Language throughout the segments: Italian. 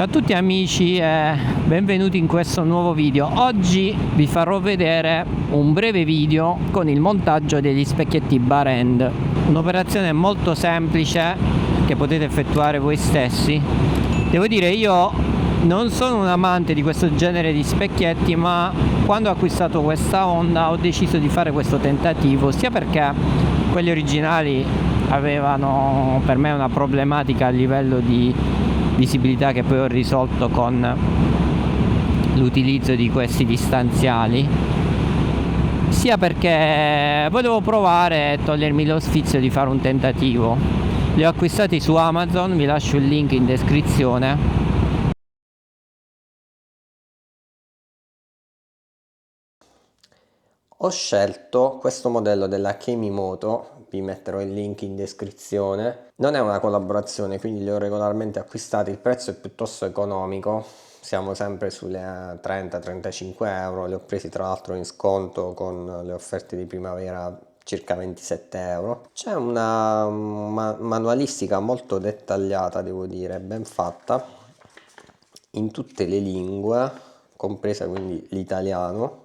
Ciao a tutti amici e benvenuti in questo nuovo video. Oggi vi farò vedere un breve video con il montaggio degli specchietti bar end. Un'operazione molto semplice che potete effettuare voi stessi. Devo dire, io non sono un amante di questo genere di specchietti, ma quando ho acquistato questa Honda ho deciso di fare questo tentativo, sia perché quelli originali avevano per me una problematica a livello di visibilità che poi ho risolto con l'utilizzo di questi distanziali, sia perché volevo provare e togliermi lo sfizio di fare un tentativo. Li ho acquistati su Amazon, vi lascio il link in descrizione. Ho scelto questo modello della Kemimoto, vi metterò il link in descrizione. Non è una collaborazione, quindi li ho regolarmente acquistati, il prezzo è piuttosto economico, siamo sempre sulle 30-35 euro, li ho presi tra l'altro in sconto con le offerte di primavera, circa 27 euro. C'è una manualistica molto dettagliata, devo dire, ben fatta, in tutte le lingue, compresa quindi l'italiano.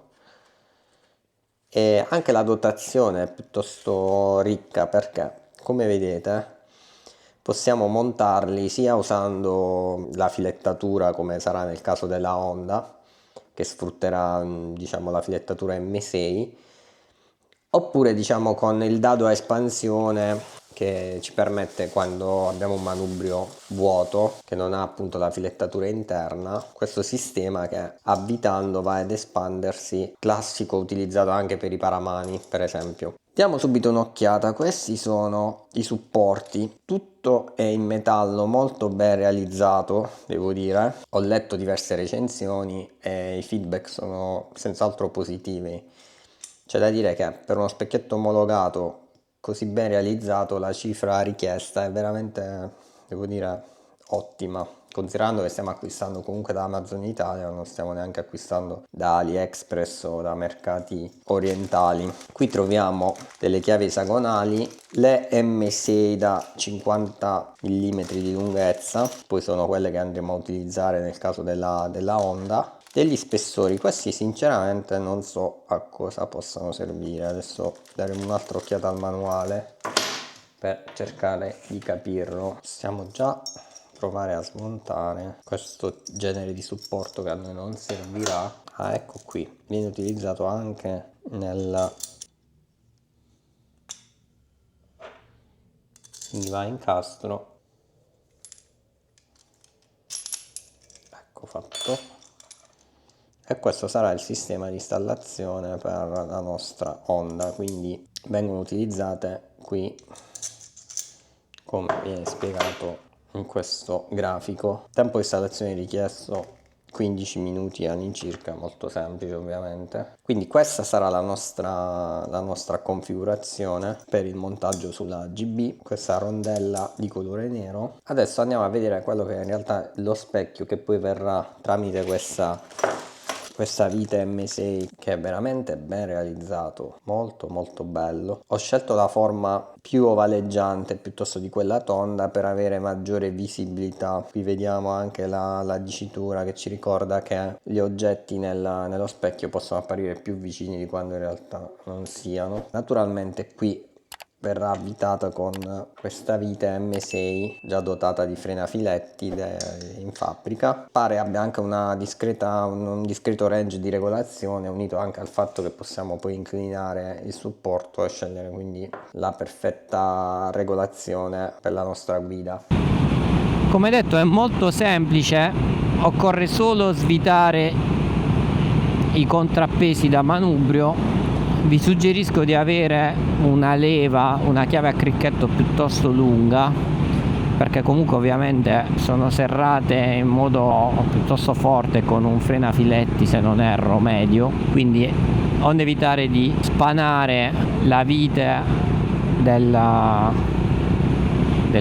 E anche la dotazione è piuttosto ricca perché, come vedete, possiamo montarli sia usando la filettatura, come sarà nel caso della Honda, che sfrutterà diciamo la filettatura M6, oppure diciamo con il dado a espansione che ci permette, quando abbiamo un manubrio vuoto che non ha appunto la filettatura interna, questo sistema che avvitando va ad espandersi, classico utilizzato anche per i paramani per esempio. Diamo subito un'occhiata. Questi sono i supporti, tutto è in metallo, molto ben realizzato, devo dire. Ho letto diverse recensioni e i feedback sono senz'altro positivi. C'è da dire che per uno specchietto omologato così ben realizzato la cifra richiesta è veramente, devo dire, ottima, considerando che stiamo acquistando comunque da Amazon Italia, non stiamo neanche acquistando da AliExpress o da mercati orientali. Qui troviamo delle chiavi esagonali, le M6 da 50 mm di lunghezza, poi sono quelle che andremo a utilizzare nel caso della Honda. Degli spessori, questi sinceramente non so a cosa possano servire, adesso daremo un'altra occhiata al manuale per cercare di capirlo. Possiamo già provare a smontare questo genere di supporto che a noi non servirà. Ah, ecco qui, viene utilizzato anche nel... quindi va incastro, ecco fatto. E questo sarà il sistema di installazione per la nostra Honda, quindi vengono utilizzate qui come viene spiegato in questo grafico. Tempo di installazione richiesto 15 minuti all'incirca, molto semplice ovviamente. Quindi questa sarà la nostra configurazione per il montaggio sulla GB, questa rondella di colore nero. Adesso andiamo a vedere quello che è in realtà lo specchio che poi verrà tramite questa vite M6, che è veramente ben realizzato, molto bello. Ho scelto la forma più ovaleggiante piuttosto di quella tonda per avere maggiore visibilità. Qui vediamo anche la dicitura che ci ricorda che gli oggetti nello specchio possono apparire più vicini di quando in realtà non siano. Naturalmente qui verrà avvitata con questa vite M6 già dotata di frenafiletti in fabbrica. Pare abbia anche un discreto range di regolazione, unito anche al fatto che possiamo poi inclinare il supporto e scegliere quindi la perfetta regolazione per la nostra guida. Come detto, è molto semplice, occorre solo svitare i contrappesi da manubrio. Vi suggerisco di avere una leva, una chiave a cricchetto piuttosto lunga, perché comunque ovviamente sono serrate in modo piuttosto forte con un frenafiletti, se non erro, medio, quindi onde evitare di spanare la vite del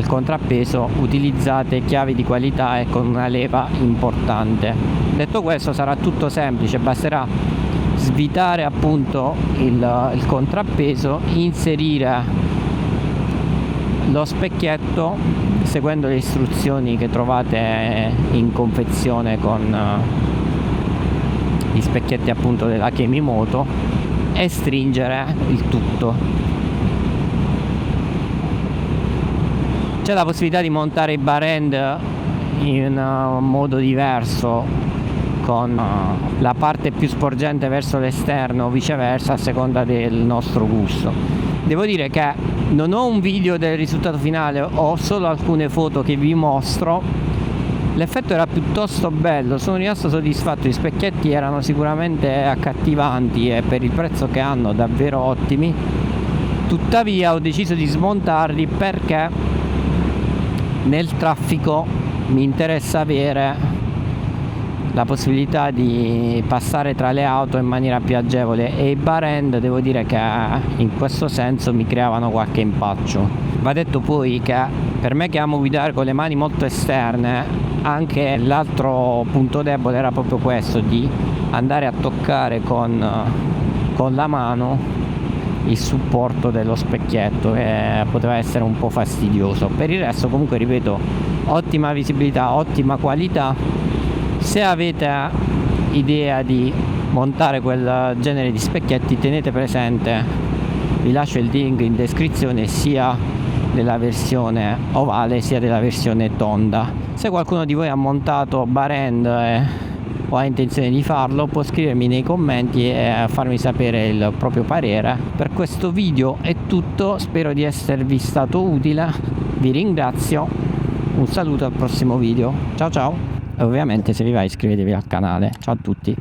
contrappeso, utilizzate chiavi di qualità e con una leva importante. Detto questo, sarà tutto semplice, basterà svitare appunto il contrappeso, inserire lo specchietto, seguendo le istruzioni che trovate in confezione con gli specchietti appunto della Kemimoto, e stringere il tutto. C'è la possibilità di montare i bar end in modo diverso, con la parte più sporgente verso l'esterno o viceversa, a seconda del nostro gusto. Devo dire che non ho un video del risultato finale, ho solo alcune foto che vi mostro. L'effetto era piuttosto bello, sono rimasto soddisfatto, gli specchietti erano sicuramente accattivanti e per il prezzo che hanno davvero ottimi. Tuttavia ho deciso di smontarli perché nel traffico mi interessa avere la possibilità di passare tra le auto in maniera più agevole, e i bar end devo dire che in questo senso mi creavano qualche impaccio. Va detto poi che per me, che amo guidare con le mani molto esterne, anche l'altro punto debole era proprio questo, di andare a toccare con la mano il supporto dello specchietto, che poteva essere un po' fastidioso. Per il resto comunque, ripeto, ottima visibilità, ottima qualità. Se avete idea di montare quel genere di specchietti, tenete presente, vi lascio il link in descrizione, sia della versione ovale sia della versione tonda. Se qualcuno di voi ha montato bar end o ha intenzione di farlo, può scrivermi nei commenti e farmi sapere il proprio parere. Per questo video è tutto, spero di esservi stato utile, vi ringrazio, un saluto al prossimo video, ciao ciao, e ovviamente se vi va iscrivetevi al canale. Ciao a tutti.